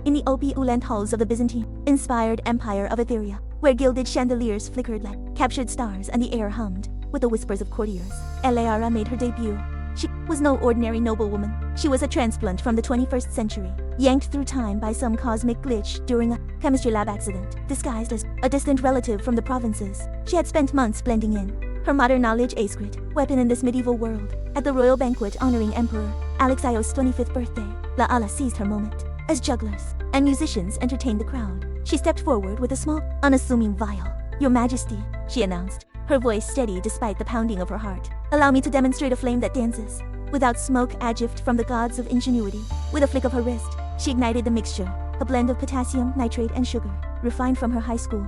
in the opulent halls of the Byzantine-inspired Empire of Etheria, where gilded chandeliers flickered like captured stars and the air hummed with the whispers of courtiers, Elara made her debut. She was no ordinary noblewoman. She was a transplant from the 21st century, yanked through time by some cosmic glitch during a chemistry lab accident. Disguised as a distant relative from the provinces, she had spent months blending in, her modern knowledge a secret weapon in this medieval world. At the royal banquet honoring Emperor Alexios' 25th birthday, Lyra seized her moment. As jugglers and musicians entertained the crowd, she stepped forward with a small, unassuming vial. "Your Majesty," she announced, her voice steady despite the pounding of her heart. "Allow me to demonstrate a flame that dances." Without smoke, a gift from the gods of ingenuity. With a flick of her wrist, she ignited the mixture, a blend of potassium, nitrate, and sugar, refined from her high school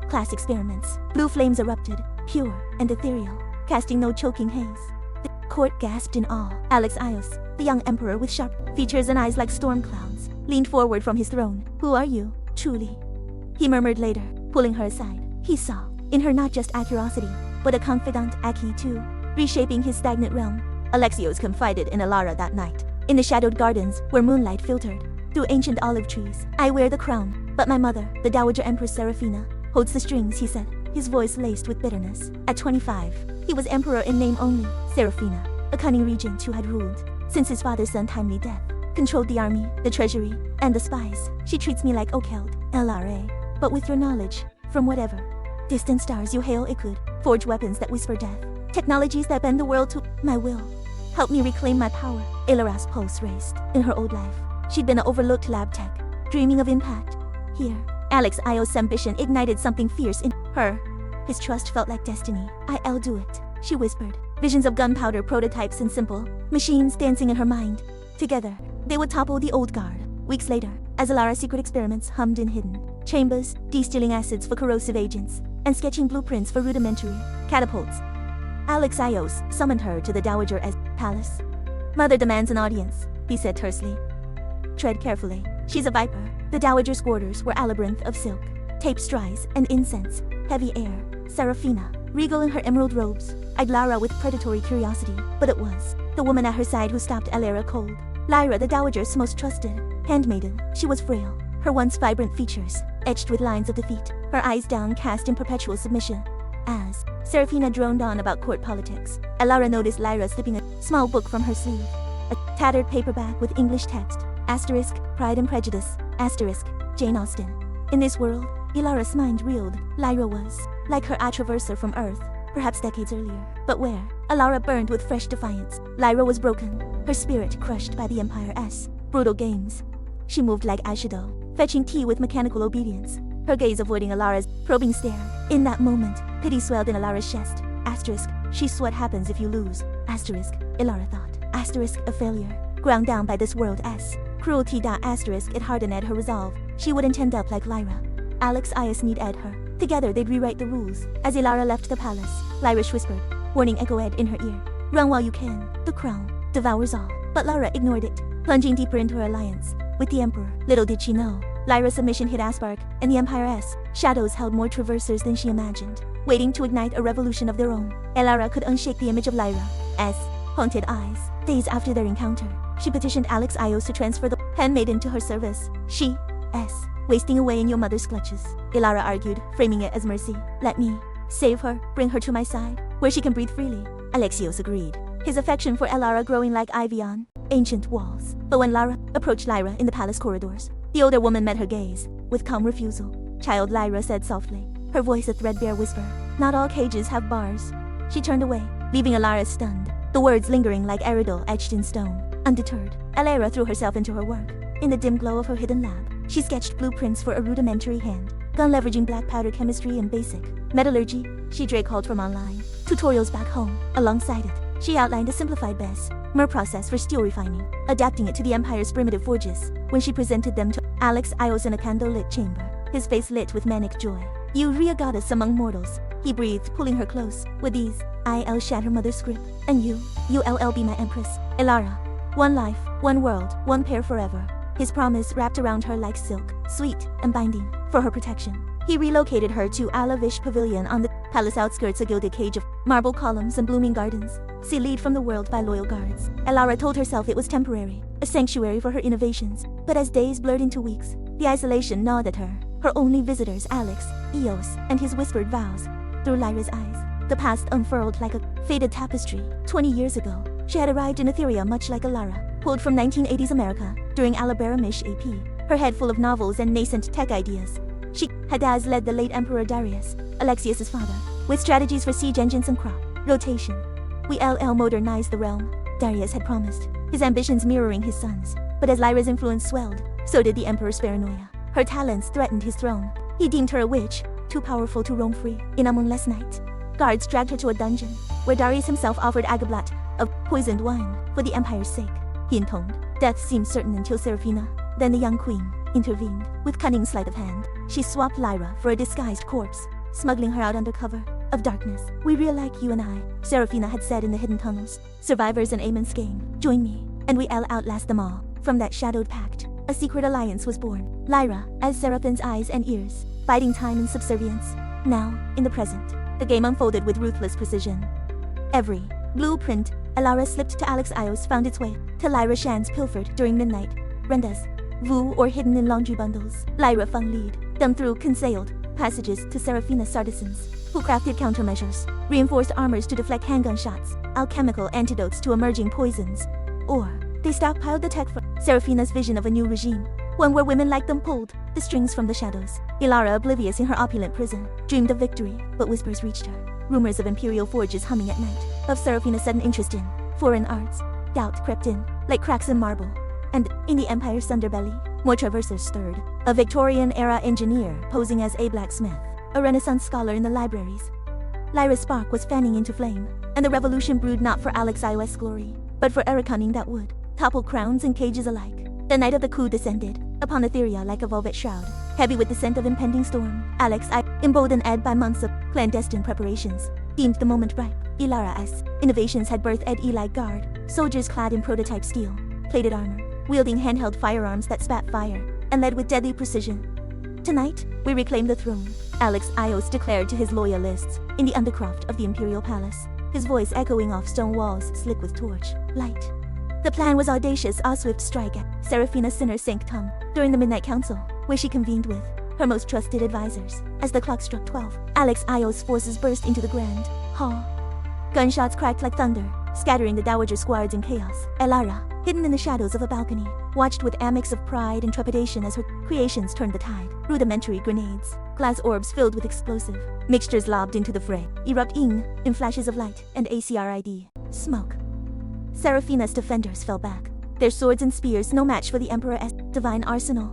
class experiments. Blue flames erupted, pure and ethereal, casting no choking haze. The court gasped in awe. Alexios, the young emperor with sharp features and eyes like storm clouds, leaned forward from his throne. "Who are you, truly?" he murmured later, pulling her aside. He saw in her not just curiosity, but a confidant key too, reshaping his stagnant realm. Alexios confided in Elara that night, in the shadowed gardens where moonlight filtered through ancient olive trees. "I wear the crown, but my mother, the Dowager Empress Seraphina, holds the strings," he said, his voice laced with bitterness. At 25, he was emperor in name only. Seraphina, a cunning regent who had ruled since his father's untimely death, controlled the army, the treasury, and the spies. "She treats me like Okeld, LRA, but with your knowledge, from whatever distant stars you hail, it could forge weapons that whisper death, technologies that bend the world to my will. Help me reclaim my power." Elara's pulse raced. In her old life, she'd been an overlooked lab tech, dreaming of impact. Here, Alexios' ambition ignited something fierce in her. His trust felt like destiny. "I'll do it," she whispered. Visions of gunpowder prototypes and simple machines dancing in her mind. Together, they would topple the old guard. Weeks later, as Elara's secret experiments hummed in hidden chambers, distilling acids for corrosive agents, and sketching blueprints for rudimentary catapults, Alexios summoned her to the Dowager's palace. "Mother demands an audience," he said tersely. "Tread carefully. She's a viper." The Dowager's quarters were a labyrinth of silk, tape straws, and incense. Heavy air. Seraphina, regal in her emerald robes, eyed Lyra with predatory curiosity, but it was the woman at her side who stopped Elara cold. Lyra, the Dowager's most trusted handmaiden. She was frail, her once vibrant features etched with lines of defeat, her eyes downcast in perpetual submission. As Seraphina droned on about court politics, Elara noticed Lyra slipping a small book from her sleeve. A tattered paperback with English text, Pride and Prejudice, Jane Austen. In this world, Elara's mind reeled. Lyra was like her traverser from Earth, perhaps decades earlier. But where? Elara burned with fresh defiance. Lyra was broken, her spirit crushed by the Empire's brutal games. She moved like Ashido, fetching tea with mechanical obedience, her gaze avoiding Elara's probing stare. In that moment, pity swelled in Elara's chest. She's what happens if you lose. Elara thought. A failure. Ground down by this world's cruelty. It hardened her resolve. She wouldn't end up like Lyra. Alexios need her. Together they'd rewrite the rules. As Elara left the palace, Lyra whispered, warning echoed in her ear. "Run while you can. The crown devours all." But Lyra ignored it, plunging deeper into her alliance with the Emperor. Little did she know, Lyra's submission hit a spark, and the Empire's shadows held more traversers than she imagined, waiting to ignite a revolution of their own. Elara could unshake the image of Lyra's haunted eyes. Days after their encounter, she petitioned Alexios to transfer the handmaiden to her service. She's wasting away in your mother's clutches, Elara argued, framing it as mercy. "Let me save her, bring her to my side, where she can breathe freely." Alexios agreed, his affection for Elara growing like ivy on ancient walls. But when Lyra approached Lyra in the palace corridors, the older woman met her gaze with calm refusal. "Child," Lyra said softly, her voice a threadbare whisper, "not all cages have bars." She turned away, leaving Elara stunned, the words lingering like Eridol etched in stone. Undeterred, Elara threw herself into her work. In the dim glow of her hidden lab, she sketched blueprints for a rudimentary gun leveraging black powder chemistry and basic metallurgy. She called from online tutorials back home. Alongside it, she outlined a simplified Bessemer process for steel refining, adapting it to the Empire's primitive forges. When she presented them to Alexios in a candlelit chamber, his face lit with manic joy. "You real goddess among mortals," he breathed, pulling her close. "With these, I'll shatter mother's script. And you'll be my empress, Elara. One life, one world, one pair forever." His promise wrapped around her like silk, sweet and binding. For her protection, he relocated her to a lavish pavilion on the palace outskirts, a gilded cage of marble columns and blooming gardens, sealed from the world by loyal guards. Elara told herself it was temporary, a sanctuary for her innovations. But as days blurred into weeks, the isolation gnawed at her. Her only visitors, Alexios, and his whispered vows. Through Lyra's eyes, the past unfurled like a faded tapestry. 20 years ago, she had arrived in Etheria much like Elara, pulled from 1980s America during Alabaramish AP, her head full of novels and nascent tech ideas. She had led the late Emperor Darius, Alexios' father, with strategies for siege engines and crop rotation. We modernized the realm, Darius had promised, his ambitions mirroring his son's. But as Lyra's influence swelled, so did the Emperor's paranoia. Her talents threatened his throne. He deemed her a witch, too powerful to roam free. In a moonless night, guards dragged her to a dungeon, where Darius himself offered agablat, of poisoned wine, for the Empire's sake. He intoned. Death seemed certain until Seraphina, then the young queen, intervened. With cunning sleight of hand, she swapped Lyra for a disguised corpse, smuggling her out under cover of darkness. "We real like you and I," Seraphina had said in the hidden tunnels. "Survivors in Amon's game. Join me, and we outlast them all." From that shadowed pact, a secret alliance was born. Lyra, as Seraphine's eyes and ears, biding time and subservience. Now, in the present, the game unfolded with ruthless precision. Every blueprint Elara slipped to Alexios found its way to Lyra Shan's pilfered during midnight. Rendas, vu or hidden in laundry bundles. Lyra found lead them through concealed passages to Seraphina's artisans, who crafted countermeasures, reinforced armors to deflect handgun shots, alchemical antidotes to emerging poisons, or they stockpiled the tech for Seraphina's vision of a new regime, one where women like them pulled the strings from the shadows. Elara, oblivious in her opulent prison, dreamed of victory, but whispers reached her. Rumors of imperial forges humming at night, of Seraphina's sudden interest in foreign arts. Doubt crept in, like cracks in marble. And, in the Empire's underbelly, more traversers stirred. A Victorian-era engineer posing as a blacksmith, a Renaissance scholar in the libraries. Lyra's spark was fanning into flame, and the revolution brewed not for Alexios' glory, but for era cunning that would topple crowns and cages alike. The night of the coup descended upon Etheria like a velvet shroud, heavy with the scent of impending storm. Emboldened by months of clandestine preparations, deemed the moment ripe. Elara's innovations had birthed Eli Guard, soldiers clad in prototype steel, plated armor, wielding handheld firearms that spat fire, and led with deadly precision. "Tonight, we reclaim the throne," Alexios declared to his loyalists in the undercroft of the imperial palace, his voice echoing off stone walls slick with torch light. The plan was audacious, a swift strike at Seraphina's sinner sanctum during the Midnight Council, where she convened with her most trusted advisors. As the clock struck 12, Alexios' forces burst into the grand hall. Gunshots cracked like thunder, scattering the Dowager squads in chaos. Elara, hidden in the shadows of a balcony, watched with a mix of pride and trepidation as her creations turned the tide. Rudimentary grenades, glass orbs filled with explosive mixtures lobbed into the fray, erupting in flashes of light and ACRID smoke. Seraphina's defenders fell back, their swords and spears no match for the Emperor's divine arsenal.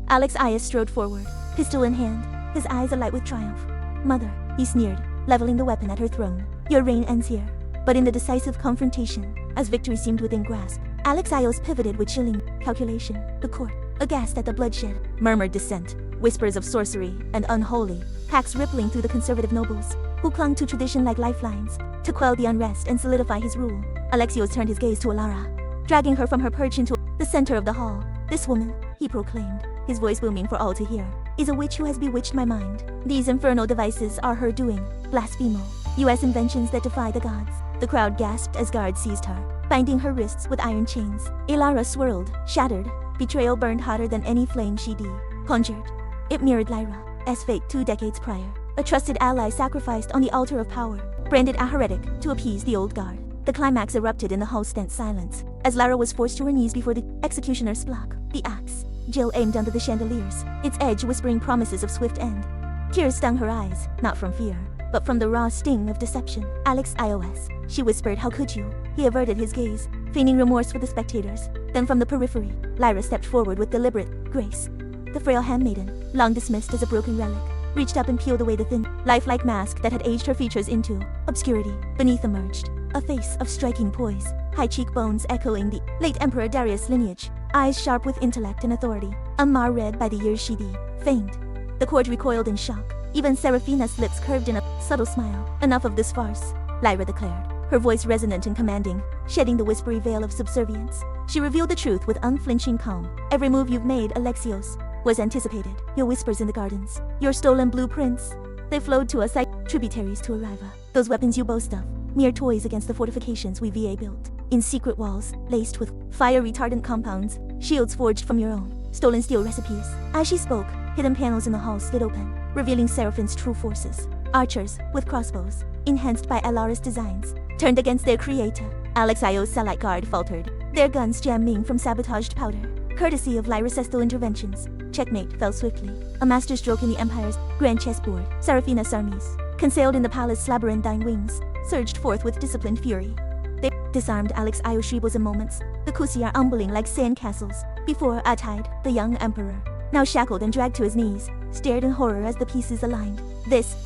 Alexios strode forward, pistol in hand, his eyes alight with triumph. "Mother," he sneered, leveling the weapon at her throne, "your reign ends here." But in the decisive confrontation, as victory seemed within grasp, Alexios pivoted with chilling calculation. The court, aghast at the bloodshed, murmured dissent, whispers of sorcery and unholy pacts rippling through the conservative nobles, who clung to tradition like lifelines to quell the unrest and solidify his rule. Alexios turned his gaze to Elara, dragging her from her perch into the center of the hall. "This woman," he proclaimed, his voice booming for all to hear, "is a witch who has bewitched my mind. These infernal devices are her doing, blasphemo, US inventions that defy the gods." The crowd gasped as guards seized her, binding her wrists with iron chains. Elara swirled, shattered, betrayal burned hotter than any flame she'd conjured. It mirrored Lyra's fate 2 decades prior, a trusted ally sacrificed on the altar of power, branded a heretic to appease the old guard. The climax erupted in the hall's tense silence, as Lyra was forced to her knees before the executioner's block. The axe, Jill aimed under the chandeliers, its edge whispering promises of swift end. Tears stung her eyes, not from fear, but from the raw sting of deception. "Alexios," she whispered, "how could you?" He averted his gaze, feigning remorse for the spectators. Then from the periphery, Lyra stepped forward with deliberate grace. The frail handmaiden, long dismissed as a broken relic, reached up and peeled away the thin, lifelike mask that had aged her features into obscurity. Beneath emerged a face of striking poise, high cheekbones echoing the late Emperor Darius lineage, eyes sharp with intellect and authority, a mar red by the years she'd feigned. The court recoiled in shock. Even Seraphina's lips curved in a subtle smile. "Enough of this farce," Lyra declared, her voice resonant and commanding, shedding the whispery veil of subservience. She revealed the truth with unflinching calm. "Every move you've made, Alexios, was anticipated. Your whispers in the gardens, your stolen blueprints, they flowed to us like tributaries to a river. Those weapons you boast of, mere toys against the fortifications we VA built, in secret walls, laced with fire-retardant compounds, shields forged from your own, stolen steel recipes. As she spoke, hidden panels in the hall slid open, revealing Seraphine's true forces. Archers, with crossbows, enhanced by Elara's designs, turned against their creator. Alexios' Salite Guard faltered, their guns jamming from sabotaged powder. Courtesy of Lyra's Estel interventions, checkmate fell swiftly. A masterstroke in the Empire's grand chessboard. Seraphina's armies, concealed in the palace's labyrinthine wings, surged forth with disciplined fury. They disarmed Alexios' bosom moments, the Kusiar humbling like sand castles. Before Atide, the young emperor, now shackled and dragged to his knees, stared in horror as the pieces aligned. This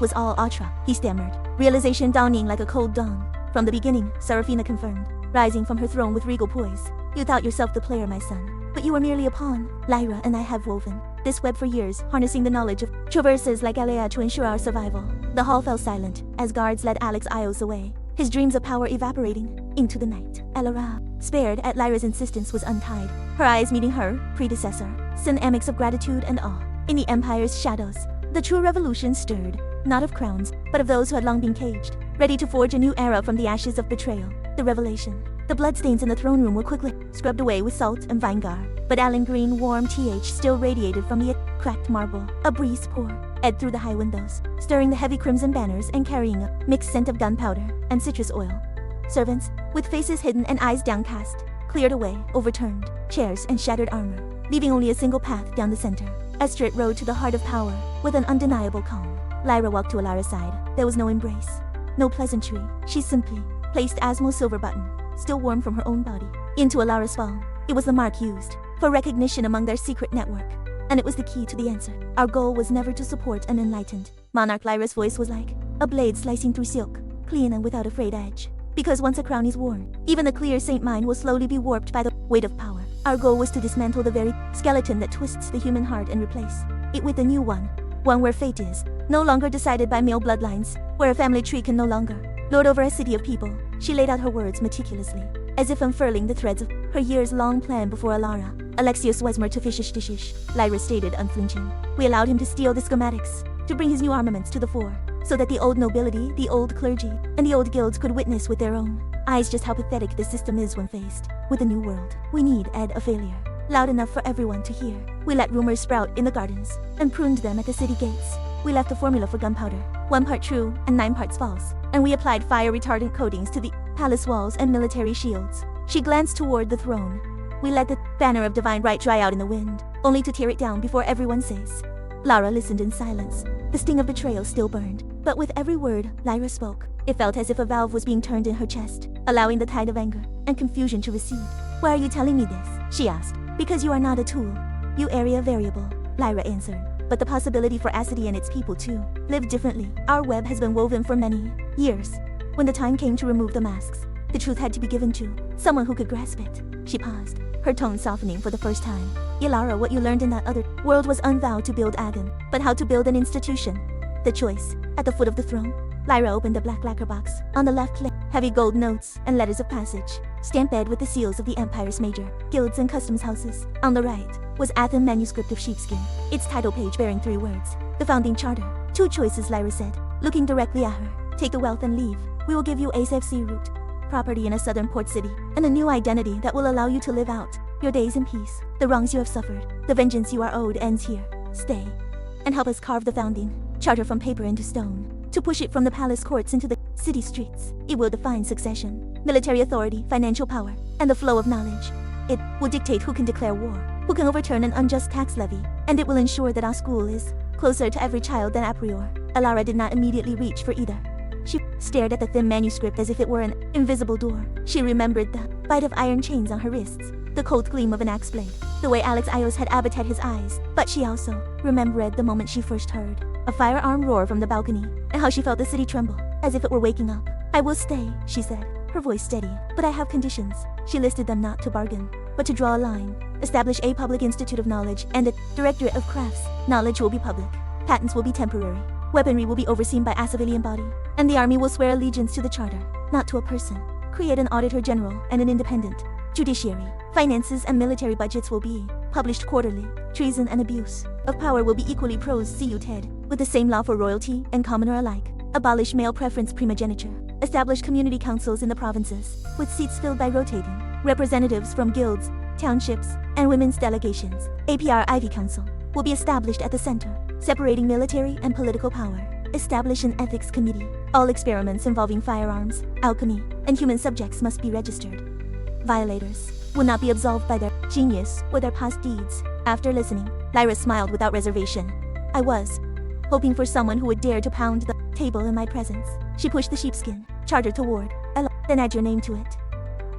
was all Atra, he stammered, realization dawning like a cold dawn. From the beginning, Seraphina confirmed, rising from her throne with regal poise. You thought yourself the player, my son, but you were merely a pawn. Lyra and I have woven this web for years, harnessing the knowledge of traverses like Alea to ensure our survival. The hall fell silent as guards led Alexios away, his dreams of power evaporating into the night. Elara, spared at Lyra's insistence, was untied, her eyes meeting her predecessor, synamics of gratitude and awe. In the Empire's shadows, the true revolution stirred, not of crowns, but of those who had long been caged, ready to forge a new era from the ashes of betrayal. The revelation. The bloodstains in the throne room were quickly scrubbed away with salt and vinegar, but Allen green warm th still radiated from the cracked marble. A breeze poured through the high windows, stirring the heavy crimson banners and carrying a mixed scent of gunpowder and citrus oil. Servants, with faces hidden and eyes downcast, cleared away overturned chairs and shattered armor, leaving only a single path down the center, a straight road to the heart of power, with an undeniable calm. Lyra walked to Elara's side. There was no embrace, no pleasantry. She simply placed Asmo's silver button, still warm from her own body, into Elara's palm. It was the mark used for recognition among their secret network, and it was the key to the answer. Our goal was never to support an enlightened monarch. Lyra's voice was like a blade slicing through silk, clean and without a frayed edge. Because once a crown is worn, even the clear saint mind will slowly be warped by the weight of power. Our goal was to dismantle the very skeleton that twists the human heart and replace it with a new one where fate is no longer decided by male bloodlines, where a family tree can no longer lord over a city of people. She laid out her words meticulously, as if unfurling the threads of her years-long plan before Elara. Alexios Wesmer to fishish, Lyra stated unflinching. We allowed him to steal the schematics, to bring his new armaments to the fore, so that the old nobility, the old clergy, and the old guilds could witness with their own eyes just how pathetic the system is when faced with a new world. We need a failure, loud enough for everyone to hear. We let rumors sprout in the gardens, and pruned them at the city gates. We left a formula for gunpowder, 1 part true and 9 parts false, and we applied fire-retardant coatings to the palace walls and military shields. She glanced toward the throne. We let the banner of divine right dry out in the wind, only to tear it down before everyone says. Lara listened in silence. The sting of betrayal still burned, but with every word Lyra spoke, it felt as if a valve was being turned in her chest, allowing the tide of anger and confusion to recede. Why are you telling me this? She asked. Because you are not a tool. You area variable, Lyra answered. But the possibility for Acity and its people too live differently. Our web has been woven for many years. When the time came to remove the masks, the truth had to be given to someone who could grasp it. She paused, her tone softening for the first time. Elara, what you learned in that other world was unvowed to build Agon, but how to build an institution. The choice, at the foot of the throne. Lyra opened a black lacquer box. On the left lay heavy gold notes and letters of passage, stamped with the seals of the Empire's major guilds and customs houses. On the right was Athen manuscript of sheepskin, its title page bearing 3 words. The founding charter. 2 choices, Lyra said, looking directly at her. Take the wealth and leave. We will give you ASFC route, property in a southern port city, and a new identity that will allow you to live out your days in peace. The wrongs you have suffered, the vengeance you are owed ends here. Stay, and help us carve the founding charter from paper into stone, to push it from the palace courts into the city streets. It will define succession, military authority, financial power, and the flow of knowledge. It will dictate who can declare war, who can overturn an unjust tax levy, and it will ensure that our school is closer to every child than a priori. Elara did not immediately reach for either. She stared at the thin manuscript as if it were an invisible door. She remembered the bite of iron chains on her wrists, the cold gleam of an axe blade, the way Alexios had abated his eyes. But she also remembered the moment she first heard a firearm roar from the balcony, and how she felt the city tremble, as if it were waking up. I will stay, she said, her voice steady, but I have conditions. She listed them not to bargain, but to draw a line, establish a public institute of knowledge and a directorate of crafts. Knowledge will be public, patents will be temporary, weaponry will be overseen by a civilian body, and the army will swear allegiance to the charter, not to a person. Create an auditor general and an independent judiciary. Finances and military budgets will be published quarterly. Treason and abuse of power will be equally prosecuted, with the same law for royalty and commoner alike. Abolish male preference primogeniture. Establish community councils in the provinces, with seats filled by rotating representatives from guilds, townships, and women's delegations. APR Ivy Council will be established at the center, separating military and political power. Establish an ethics committee. All experiments involving firearms, alchemy, and human subjects must be registered. Violators will not be absolved by their genius or their past deeds. After listening, Lyra smiled without reservation. I was hoping for someone who would dare to pound the table in my presence. She pushed the sheepskin charter toward Ella, then add your name to it.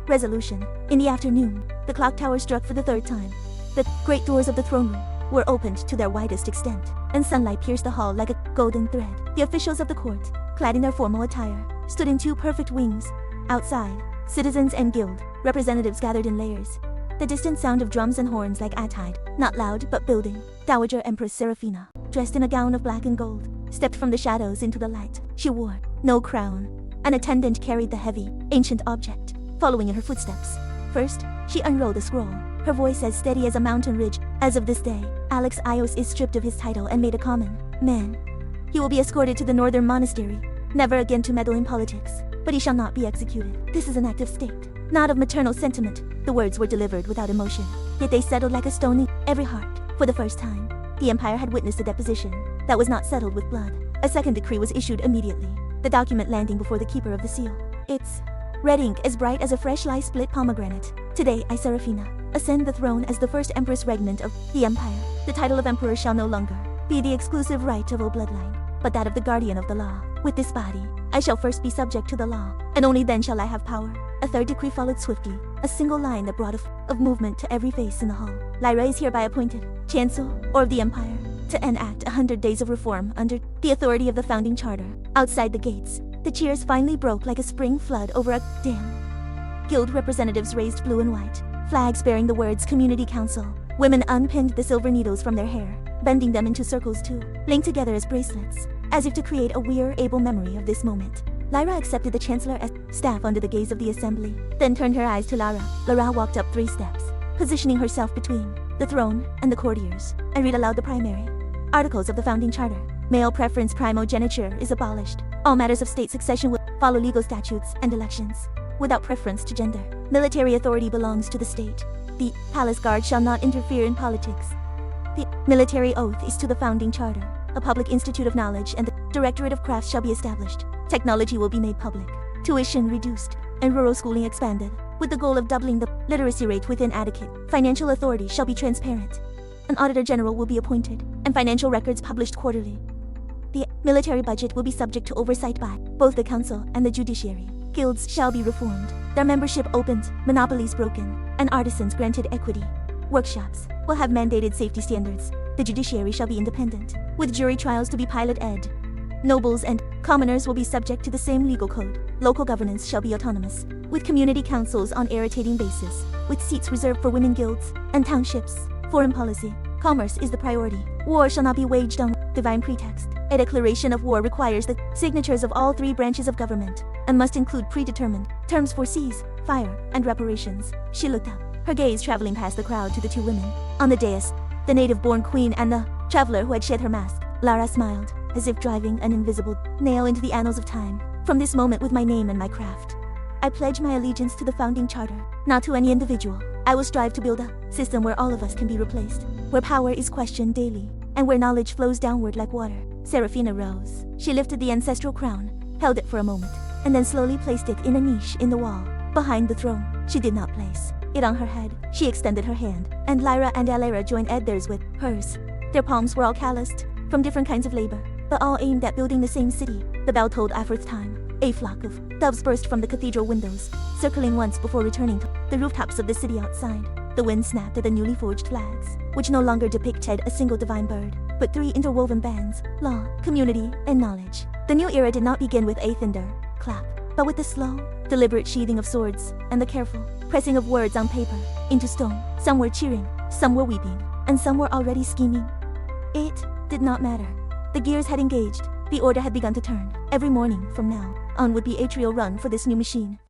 Resolution. In the afternoon, the clock tower struck for the third time. The great doors of the throne room were opened to their widest extent, and sunlight pierced the hall like a golden thread. The officials of the court, clad in their formal attire, stood in two perfect wings. Outside, citizens and guild representatives gathered in layers. The distant sound of drums and horns like Attide, not loud but building. Dowager Empress Seraphina, dressed in a gown of black and gold, stepped from the shadows into the light. She wore no crown. An attendant carried the heavy, ancient object, following in her footsteps. First, she unrolled a scroll, her voice as steady as a mountain ridge. As of this day, Alexios is stripped of his title and made a common man. He will be escorted to the northern monastery, never again to meddle in politics, but he shall not be executed. This is an act of state, not of maternal sentiment. The words were delivered without emotion, yet they settled like a stone in every heart. For the first time, the empire had witnessed a deposition that was not settled with blood. A second decree was issued immediately, the document landing before the keeper of the seal. Its red ink as bright as a freshly split pomegranate. Today, I, Seraphina, ascend the throne as the first empress regnant of the empire. The title of emperor shall no longer be the exclusive right of a bloodline, but that of the guardian of the law. With this body, I shall first be subject to the law, and only then shall I have power. A third decree followed swiftly, a single line that brought of movement to every face in the hall. Lyra is hereby appointed Chancellor of the Empire to enact 100 days of reform under the authority of the founding charter. Outside the gates, the cheers finally broke like a spring flood over a dam. Guild representatives raised blue and white flags bearing the words Community Council. Women unpinned the silver needles from their hair, bending them into circles too, linked together as bracelets, as if to create a wear-able memory of this moment. Lyra accepted the Chancellor as staff under the gaze of the assembly, then turned her eyes to Lara. Lara walked up 3 steps, positioning herself between the throne and the courtiers, and read aloud the primary articles of the founding charter. Male preference primogeniture is abolished. All matters of state succession will follow legal statutes and elections, without preference to gender. Military authority belongs to the state. The palace guard shall not interfere in politics. The military oath is to the founding charter. A public institute of knowledge and the Directorate of Crafts shall be established. Technology will be made public, tuition reduced, and rural schooling expanded, with the goal of doubling the literacy rate within adequate. Financial authority shall be transparent. An auditor general will be appointed, and financial records published quarterly. The military budget will be subject to oversight by both the council and the judiciary. Guilds shall be reformed, their membership opened, monopolies broken, and artisans granted equity. Workshops will have mandated safety standards. The judiciary shall be independent, with jury trials to be pilot-ed. Nobles and commoners will be subject to the same legal code. Local governance shall be autonomous, with community councils on a rotating basis, with seats reserved for women guilds and townships. Foreign policy. Commerce is the priority. War shall not be waged on divine pretext. A declaration of war requires the signatures of all 3 branches of government, and must include predetermined terms for cease, fire, and reparations. She looked up, her gaze traveling past the crowd to the 2 women on the dais, the native-born queen and the traveler who had shed her mask. Lara smiled, as if driving an invisible nail into the annals of time. From this moment, with my name and my craft, I pledge my allegiance to the founding charter, not to any individual. I will strive to build a system where all of us can be replaced, where power is questioned daily, and where knowledge flows downward like water. Seraphina rose. She lifted the ancestral crown, held it for a moment, and then slowly placed it in a niche in the wall, behind the throne. She did not place it on her head. She extended her hand, and Lyra and Elara joined theirs with hers. Their palms were all calloused from different kinds of labor, but all aimed at building the same city. The bell tolled Afforth's time. A flock of doves burst from the cathedral windows, circling once before returning to the rooftops of the city outside. The wind snapped at the newly forged flags, which no longer depicted a single divine bird, but 3 interwoven bands: law, community, and knowledge. The new era did not begin with a thunder clap, but with the slow, deliberate sheathing of swords and the careful pressing of words on paper into stone. Some were cheering, some were weeping, and some were already scheming. It did not matter. The gears had engaged. The order had begun to turn. Every morning from now on would be a trial run for this new machine.